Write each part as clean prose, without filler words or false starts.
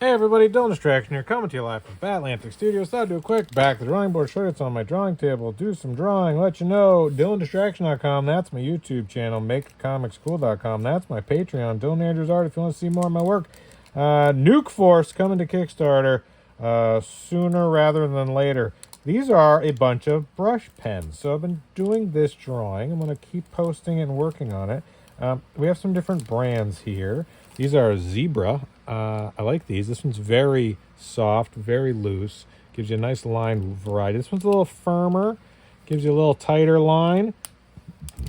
Hey everybody, Dylan Distraction here, coming to you live from Batlantic Studios. Thought I'd do a quick back to the drawing board, show you what's on my drawing table, do some drawing, let you know, DylanDistraction.com, that's my YouTube channel, MakeComicsCool.com, that's my Patreon, Dylan Andrews Art if you want to see more of my work. Nuke Force coming to Kickstarter sooner rather than later. These are a bunch of brush pens, so I've been doing this drawing. I'm going to keep posting it and working on it. We have some different brands here. These are Zebra. I like these. This one's very soft, very loose. Gives you a nice line variety. This one's a little firmer. Gives you a little tighter line.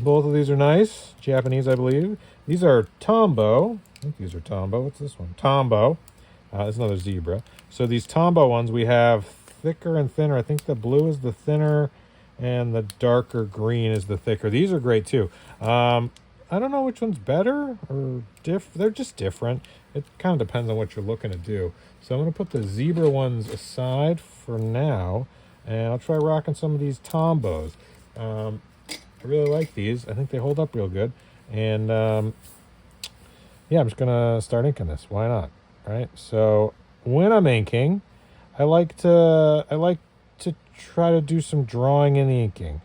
Both of these are nice. Japanese, I believe. These are Tombow. I think these are Tombow. What's this one? Tombow. There's another Zebra. So these Tombow ones, we have thicker and thinner. I think the blue is the thinner and the darker green is the thicker. These are great too. I don't know which one's better or they're just different. It kind of depends on what you're looking to do. So I'm going to put the Zebra ones aside for now, and I'll try rocking some of these Tombows. I really like these. I think they hold up real good. And yeah, I'm just going to start inking this. Why not? Right? So when I'm inking, I like to try to do some drawing in the inking.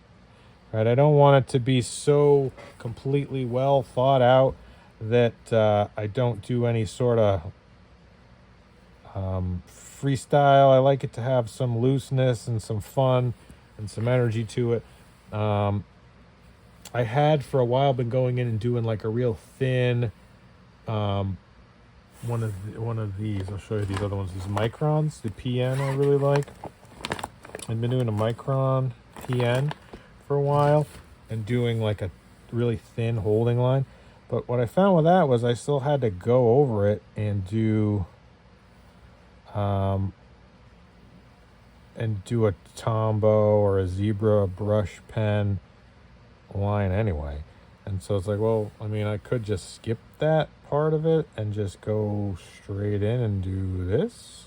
Right? I don't want it to be so completely well thought out that I don't do any sort of freestyle. I like it to have some looseness and some fun and some energy to it. I had for a while been going in and doing like a real thin one of these. I'll show you these other ones. These microns, the PN I really like. I've been doing a micron PN for a while and doing like a really thin holding line. But what I found with that was I still had to go over it and do a Tombow or a Zebra brush pen line anyway. And so it's like, well, I mean, I could just skip that part of it and just go straight in and do this.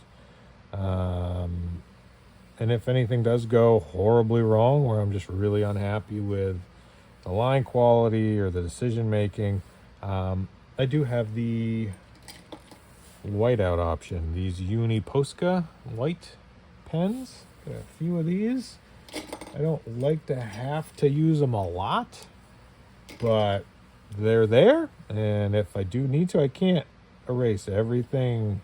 And if anything does go horribly wrong, where I'm just really unhappy with the line quality or the decision making, I do have the whiteout option. These Uni Posca white pens. Got a few of these. I don't like to have to use them a lot, but they're there. And if I do need to, I can't erase everything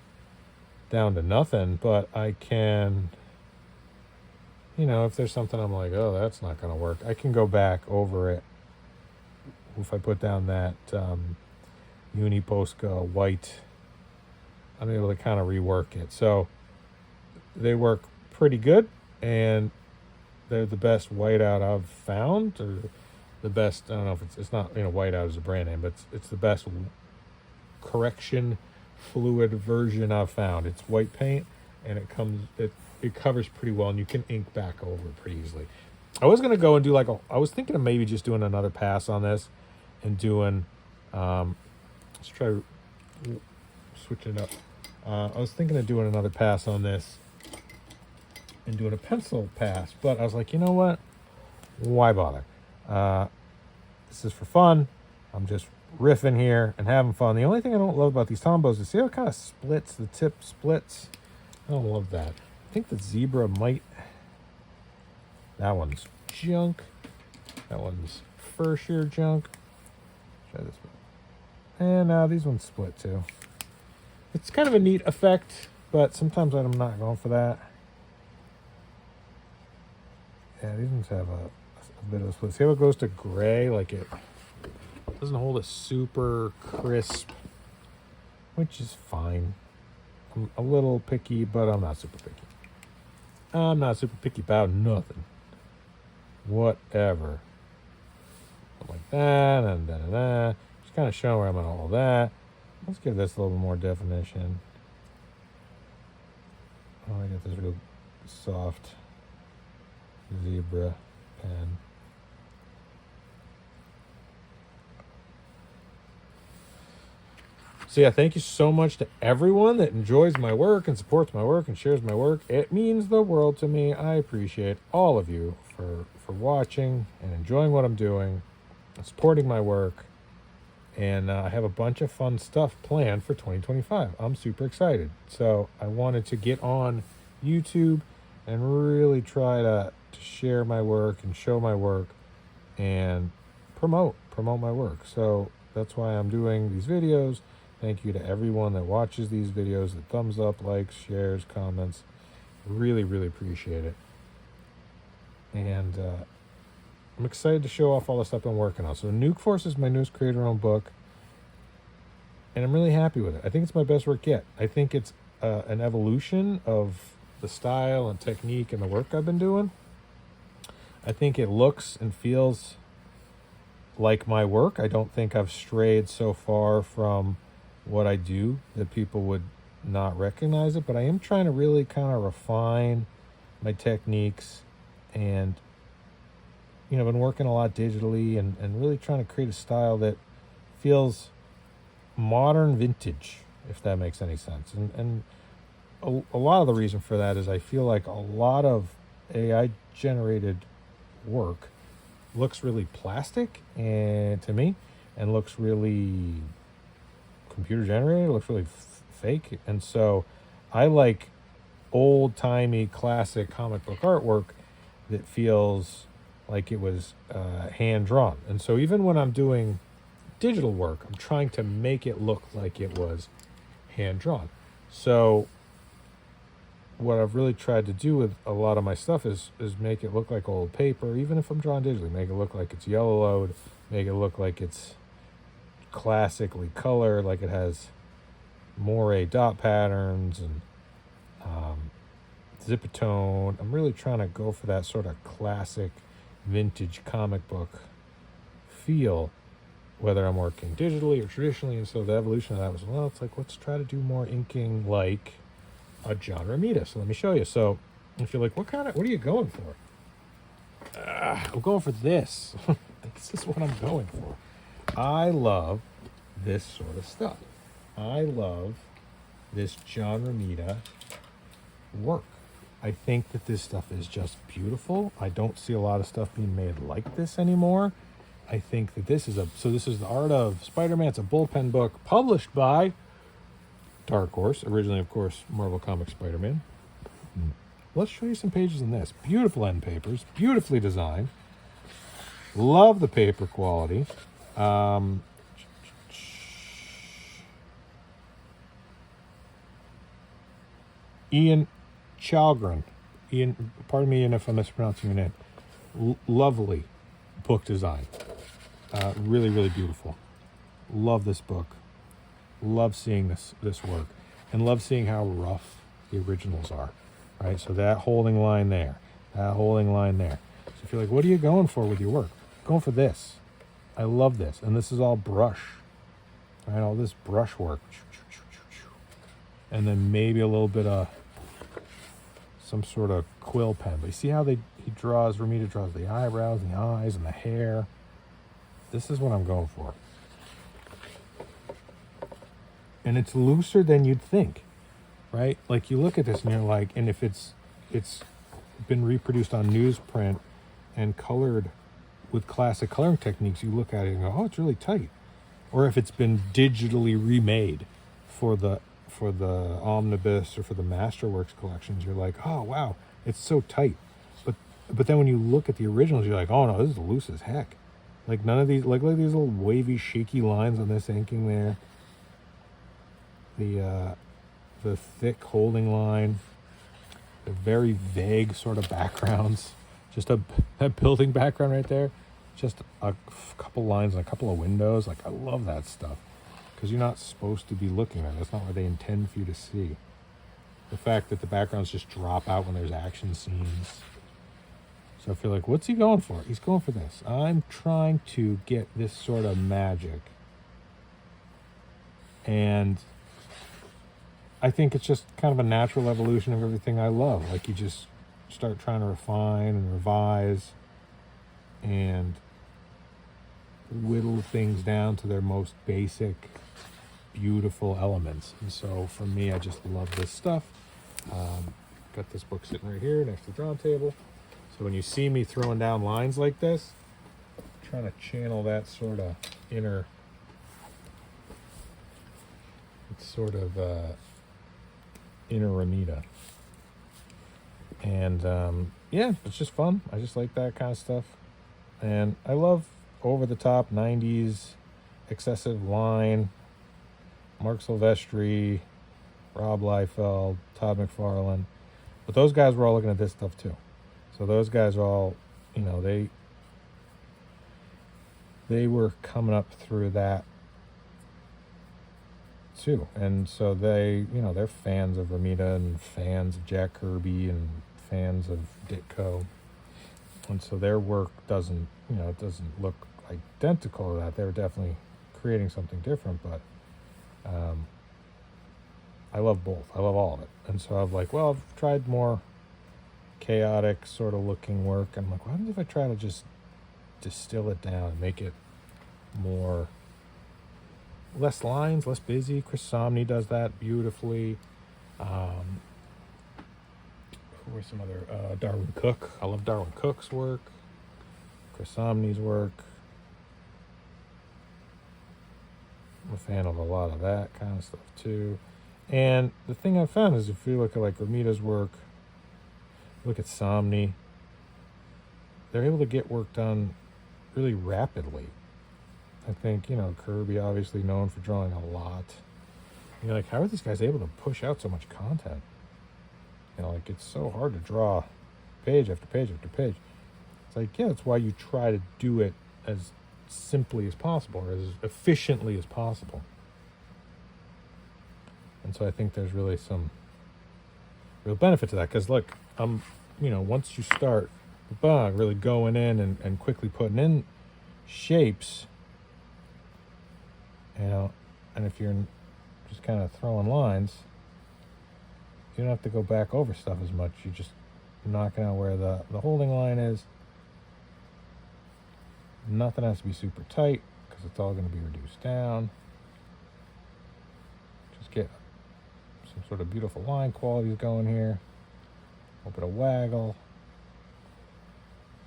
down to nothing, but I can, you know, if there's something I'm like, oh, that's not going to work, I can go back over it. If I put down that Uni Posca white, I'm able to kind of rework it. So they work pretty good, and they're the best whiteout I've found, or the best, I don't know if it's not, you know, whiteout is a brand name, but it's the best correction fluid version I've found. It's white paint, and it covers pretty well, and you can ink back over it pretty easily. I was gonna go and do I was thinking of maybe just doing another pass on this and doing let's try switching it up. I was thinking of doing another pass on this and doing a pencil pass, but I was like, you know what? Why bother? This is for fun. I'm just riffing here and having fun. The only thing I don't love about these Tombows is see how it kind of splits, the tip splits. I don't love that. I think the Zebra might. That one's junk. That one's for sure junk. Try this one. And these ones split too. It's kind of a neat effect, but sometimes I'm not going for that. Yeah, these ones have a bit of a split. See how it goes to gray? Like it doesn't hold a super crisp, which is fine. I'm a little picky, but I'm not super picky. I'm not super picky about nothing. Whatever. Something like that, and da-da-da. Just kind of showing where I'm at all that. Let's give this a little bit more definition. Oh, I got this real soft Zebra pen. So yeah, thank you so much to everyone that enjoys my work and supports my work and shares my work. It means the world to me. I appreciate all of you for watching and enjoying what I'm doing, and supporting my work. And I have a bunch of fun stuff planned for 2025. I'm super excited. So I wanted to get on YouTube and really try to share my work and show my work and promote my work. So that's why I'm doing these videos. Thank you to everyone that watches these videos, that thumbs up, likes, shares, comments. Really, really appreciate it. And I'm excited to show off all the stuff I'm working on. So Nuke Force is my newest creator-owned book, and I'm really happy with it. I think it's my best work yet. I think it's an evolution of the style and technique and the work I've been doing. I think it looks and feels like my work. I don't think I've strayed so far from what I do that people would not recognize it, but I am trying to really kind of refine my techniques, and I've been working a lot digitally and really trying to create a style that feels modern vintage, if that makes any sense. And a lot of the reason for that is I feel like a lot of AI generated work looks really plastic and to me, and looks really computer generated, looks really fake. And so I like old timey classic comic book artwork that feels like it was hand drawn. And so even when I'm doing digital work, I'm trying to make it look like it was hand drawn. So what I've really tried to do with a lot of my stuff is make it look like old paper, even if I'm drawn digitally. Make it look like it's yellowed, make it look like it's classically colored, like it has moire dot patterns and zipatone. I'm really trying to go for that sort of classic vintage comic book feel, whether I'm working digitally or traditionally. And so the evolution of that was, well, it's like, let's try to do more inking like a John Romita. So let me show you. So if you're like, what are you going for? I'm going for this. This is what I'm going for. I love this sort of stuff. I love this John Romita work. I think that this stuff is just beautiful. I don't see a lot of stuff being made like this anymore. I think that this is The Art of Spider-Man. It's a bullpen book published by Dark Horse, originally, of course, Marvel Comics Spider-Man. Let's show you some pages in this. Beautiful end papers, beautifully designed. Love the paper quality. Ian Chalgren. Ian, pardon me if I'm mispronouncing your name. Lovely book design. Really, really beautiful. Love this book. Love seeing this work, and love seeing how rough the originals are. Right, so that holding line there, that holding line there. So if you're like, what are you going for with your work? Going for this. I love this, and this is all brush. Right, all this brush work, and then maybe a little bit of some sort of quill pen. But you see how Romita draws the eyebrows and the eyes and the hair. This is what I'm going for. And it's looser than you'd think, right? Like you look at this and you're like, and if it's been reproduced on newsprint and colored with classic coloring techniques, you look at it and go, oh, it's really tight. Or if it's been digitally remade for the Omnibus or for the Masterworks collections, you're like, oh wow, it's so tight. But then when you look at the originals, you're like, oh no, this is loose as heck. Like none of these, like these little wavy, shaky lines on this inking there. The thick holding line, the very vague sort of backgrounds, just that building background right there, just a couple lines and a couple of windows. Like I love that stuff because you're not supposed to be looking at it. That's not what they intend for you to see. The fact that the backgrounds just drop out when there's action scenes. So I feel like, what's he going for? He's going for this. I'm trying to get this sort of magic. And I think it's just kind of a natural evolution of everything I love. Like you just start trying to refine and revise and whittle things down to their most basic, beautiful elements. And so for me, I just love this stuff. Got this book sitting right here next to the drawing table. So when you see me throwing down lines like this, I'm trying to channel that sort of inner It's sort of inner Ramita. And yeah, it's just fun. I just like that kind of stuff. And I love over-the-top 90s excessive line. Mark Silvestri, Rob Liefeld, Todd McFarlane. But those guys were all looking at this stuff too. So those guys are all, you know, they were coming up through that too. And so they, you know, they're fans of Ramita and fans of Jack Kirby and fans of Ditko. And so their work doesn't, you know, it doesn't look identical to that. They were definitely creating something different, but I love both. I love all of it. And so I'm like, well, I've tried more chaotic sort of looking work. I'm like, what happens if I try to just distill it down and make it more, less lines, less busy? Chris Somney does that beautifully. Who are some other, Darwin Cook. I love Darwin Cook's work. Chris Somney's work. I'm a fan of a lot of that kind of stuff too. And the thing I've found is if you look at like Ramita's work, look at Somney, they're able to get work done really rapidly. I think, you know, Kirby obviously known for drawing a lot. You're like, how are these guys able to push out so much content? You know, like it's so hard to draw page after page after page. It's like, yeah, that's why you try to do it as simply as possible or as efficiently as possible. And so I think there's really some real benefit to that. Because look, you know, once you start really going in and quickly putting in shapes, you know, and if you're just kind of throwing lines, you don't have to go back over stuff as much. You're just knocking out where the holding line is. Nothing has to be super tight because it's all going to be reduced down. Just get some sort of beautiful line qualities going here. A little bit of waggle.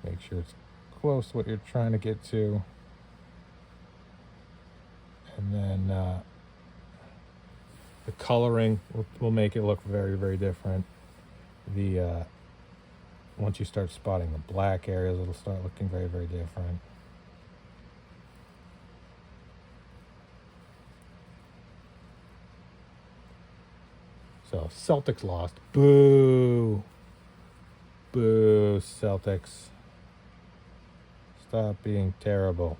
Make sure it's close to what you're trying to get to. And then the coloring will make it look very, very different. Once you start spotting the black areas, it'll start looking very, very different. So Celtics lost. Boo. Boo, Celtics. Stop being terrible.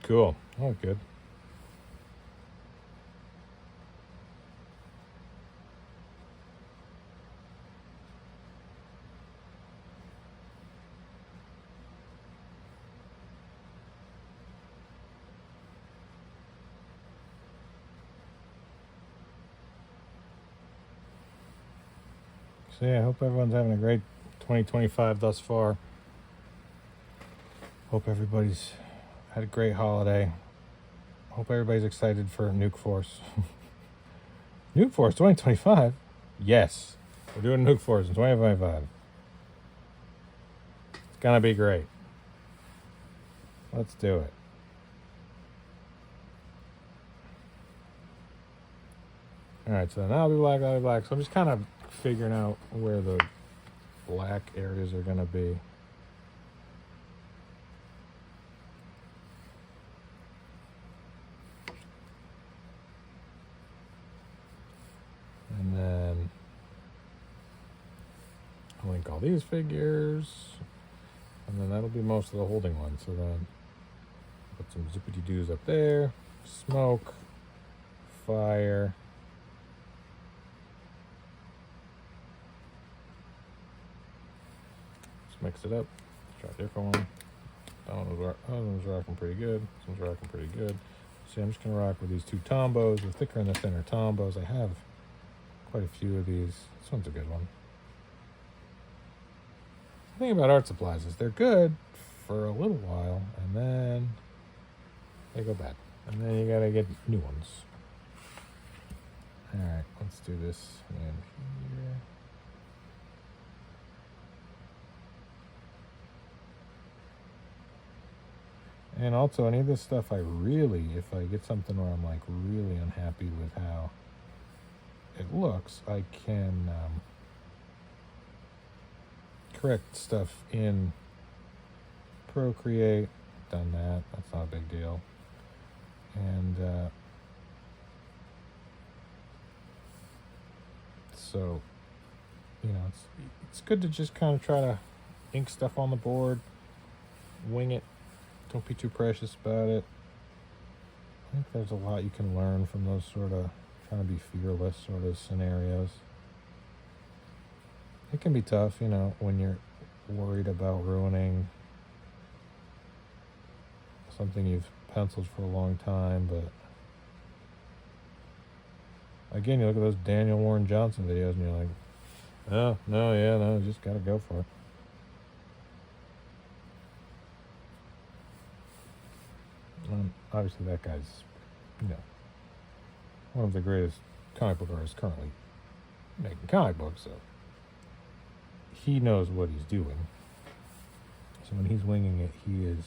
Cool. Oh, good. So yeah, I hope everyone's having a great 2025 thus far. Hope everybody's had a great holiday. Hope everybody's excited for Nuke Force. Nuke Force 2025? Yes. We're doing Nuke Force in 2025. It's gonna be great. Let's do it. Alright, so now I'll be black, I'll be black. So I'm just kind of figuring out where the black areas are gonna be. And then I'll link all these figures. And then that'll be most of the holding one. So then put some zippity doos up there. Smoke. Fire. Let's mix it up. Let's try a different one. That one's rocking pretty good. This one's rocking pretty good. See, I'm just going to rock with these two Tombos, the thicker and the thinner Tombos. I have quite a few of these. This one's a good one. The thing about art supplies is they're good for a little while, and then they go bad. And then you got to get new ones. All right, let's do this in here. And also, any of this stuff, if I get something where I'm like really unhappy with how it looks, I can correct stuff in Procreate. Done that. That's not a big deal. And so, you know, it's good to just kind of try to ink stuff on the board, wing it. Don't be too precious about it. I think there's a lot you can learn from those sort of trying to be fearless sort of scenarios. It can be tough, you know, when you're worried about ruining something you've penciled for a long time, but again, you look at those Daniel Warren Johnson videos and you're like, oh, no, just gotta go for it. Obviously, that guy's, you know, one of the greatest comic book artists currently making comic books, so he knows what he's doing. So when he's winging it, he is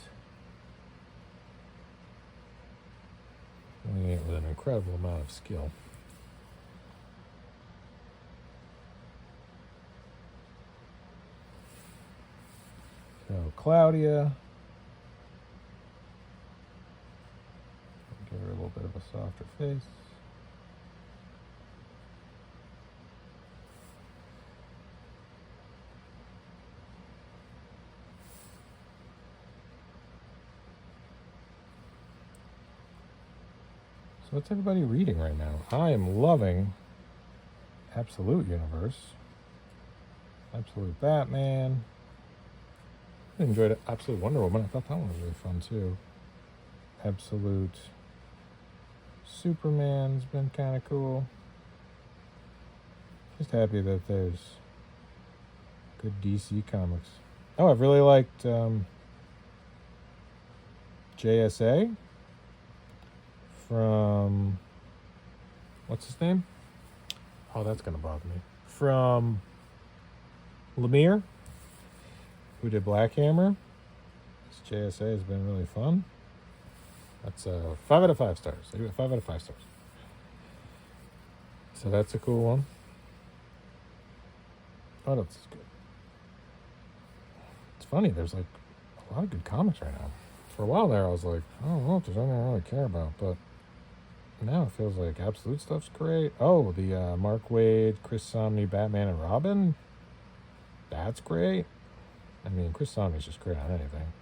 winging it with an incredible amount of skill. So Claudia, give her a little bit of a softer face. So what's everybody reading right now? I am loving Absolute Universe. Absolute Batman. I enjoyed Absolute Wonder Woman. I thought that one was really fun too. Absolute Superman's been kind of cool. Just happy that there's good DC comics. Oh, I've really liked JSA from, what's his name? Oh, that's going to bother me. From Lemire, who did Black Hammer. This JSA has been really fun. That's 5 out of 5 stars. I give it 5 out of 5 stars. So that's a cool one. What else is good? It's funny, there's like a lot of good comics right now. For a while there, I was like, I don't know if there's anything I really care about, but now it feels like Absolute stuff's great. Oh, the Mark Waid, Chris Samnee, Batman and Robin. That's great. I mean, Chris Samnee's just great on anything.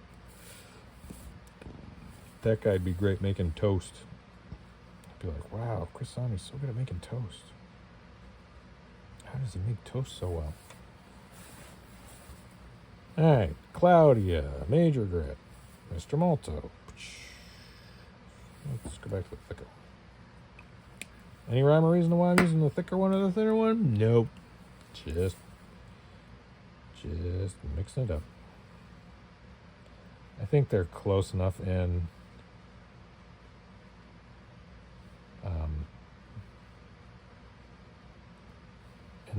That guy'd be great making toast. I'd be like, wow, Chris Samnee's so good at making toast. How does he make toast so well? All right, Claudia, Major Grit, Mr. Malto. Let's go back to the thicker one. Any rhyme or reason why I'm using the thicker one or the thinner one? Nope. Just mixing it up. I think they're close enough in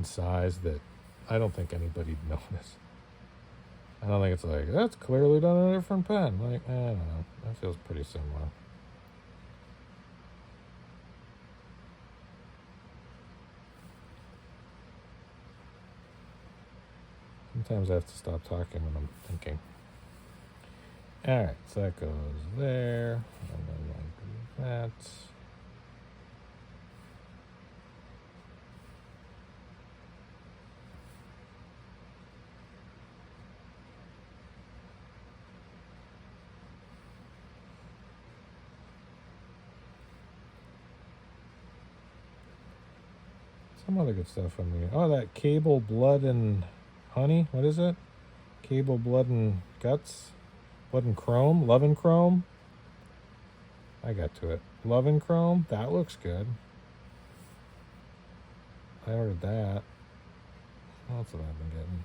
size that I don't think anybody'd notice. I don't think it's like, that's clearly done in a different pen. Like, I don't know. That feels pretty similar. Sometimes I have to stop talking when I'm thinking. Alright, so that goes there. And then like that. Some other good stuff on the. Oh, that Cable Blood and Honey. What is it? Cable Blood and Guts. Blood and Chrome. Love and Chrome. I got to it. Love and Chrome. That looks good. I ordered that. What else have I been getting?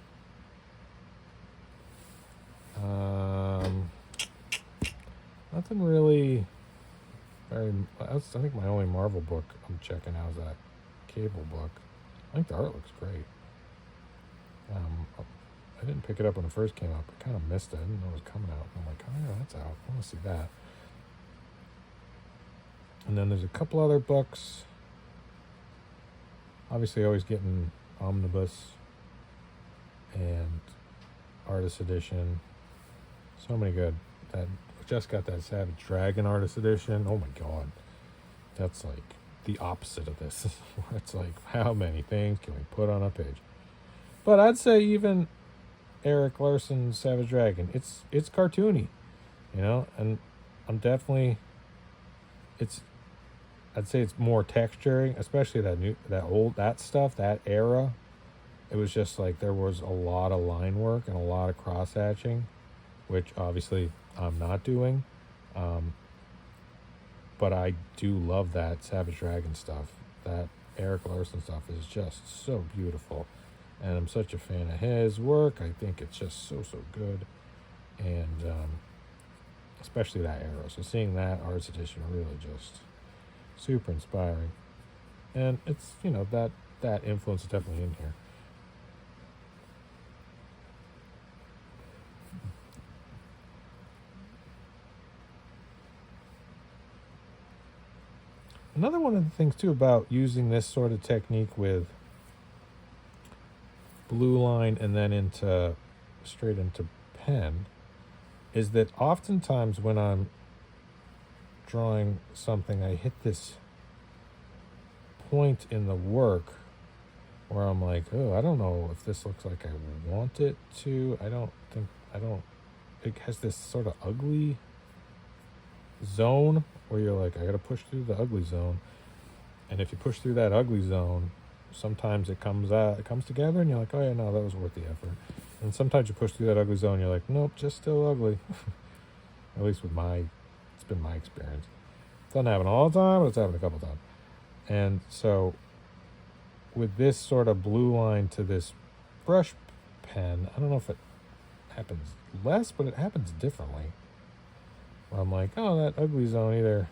Nothing really very. I think my only Marvel book I'm checking out is that Cable book. I think the art looks great. I didn't pick it up when it first came out. I kind of missed it. I didn't know it was coming out. I'm like, oh yeah, that's out. I want to see that. And then there's a couple other books. Obviously, always getting Omnibus and Artist Edition. So many good. That just got that Savage Dragon Artist Edition. Oh my god, that's like the opposite of this. It's like, how many things can we put on a page? But I'd say even Eric Larson's Savage Dragon, it's cartoony, you know, and I'm definitely I'd say it's more texturing, especially that stuff, that era. It was just like there was a lot of line work and a lot of cross hatching, which obviously I'm not doing. But I do love that Savage Dragon stuff. That Eric Larson stuff is just so beautiful. And I'm such a fan of his work. I think it's just so good. And especially that era. So seeing that Arts Edition really just super inspiring. And it's, you know, that influence is definitely in here. Another one of the things too about using this sort of technique with blue line and then straight into pen is that oftentimes when I'm drawing something, I hit this point in the work where I'm like, oh, I don't know if this looks like I want it to. It has this sort of ugly zone where you're like, I gotta push through the ugly zone. And if you push through that ugly zone, sometimes it comes together and you're like, oh yeah, no, that was worth the effort. And sometimes you push through that ugly zone, you're like, nope, just still ugly. At least it's been my experience. It doesn't happen all the time, but it's happened a couple times. And so with this sort of blue line to this brush pen, I don't know if it happens less, but it happens differently. Where I'm like, oh, that ugly zone either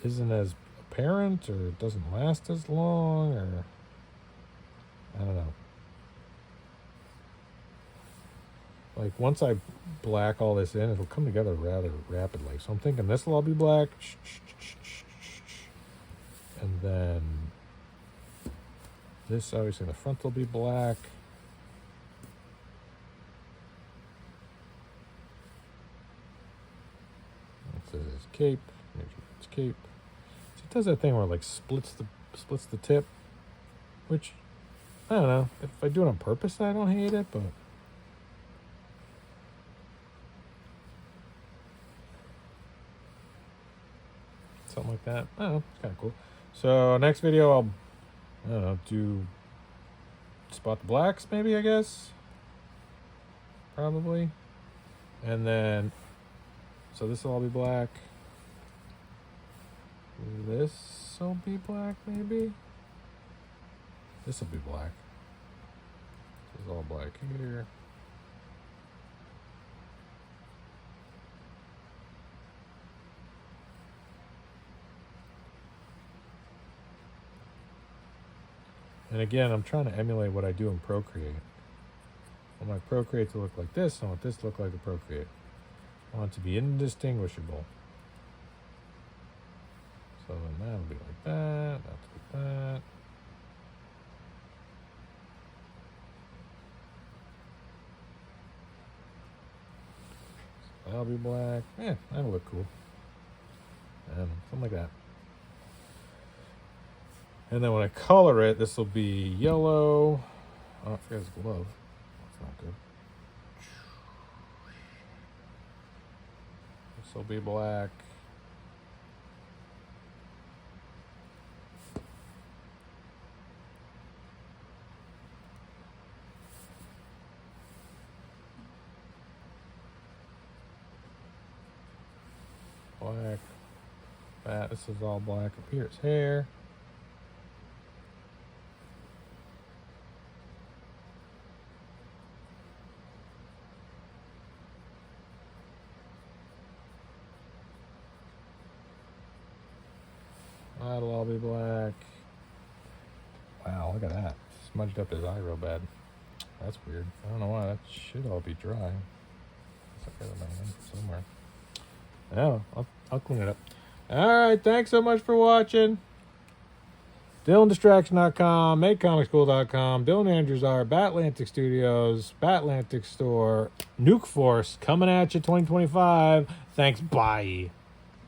isn't as apparent or it doesn't last as long, or I don't know. Like once I black all this in, it'll come together rather rapidly. So I'm thinking this will all be black. And then this, obviously, the front will be black. It says it's cape. Make sure it's cape. So it does that thing where it like splits the tip, which I don't know. If I do it on purpose, I don't hate it, but something like that. I don't know. It's kind of cool. So next video, I'll, I don't know, do spot the blacks maybe, I guess. Probably. And then, so this will all be black. This will be black maybe. This will be black. This is all black here. And again, I'm trying to emulate what I do in Procreate. I want my Procreate to look like this. I want this to look like the Procreate. I want it to be indistinguishable. So then that'll be like that. That's like that. So that'll be black. Yeah, that'll look cool. And something like that. And then when I color it, this will be yellow. Oh, I forgot his glove. That's not good. This will be black. black. That, this is all black up here. His hair. That'll all be black. Wow, look at that. Smudged up his eye real bad. That's weird. I don't know why. That should all be dry. It's like that somewhere. Oh, I'll clean it up. Alright, thanks so much for watching. DylanDistraction.com, MakeComicSchool.com, Dylan Andrews are, Batlantic Studios, Batlantic Store, Nuke Force, coming at you 2025. Thanks, bye.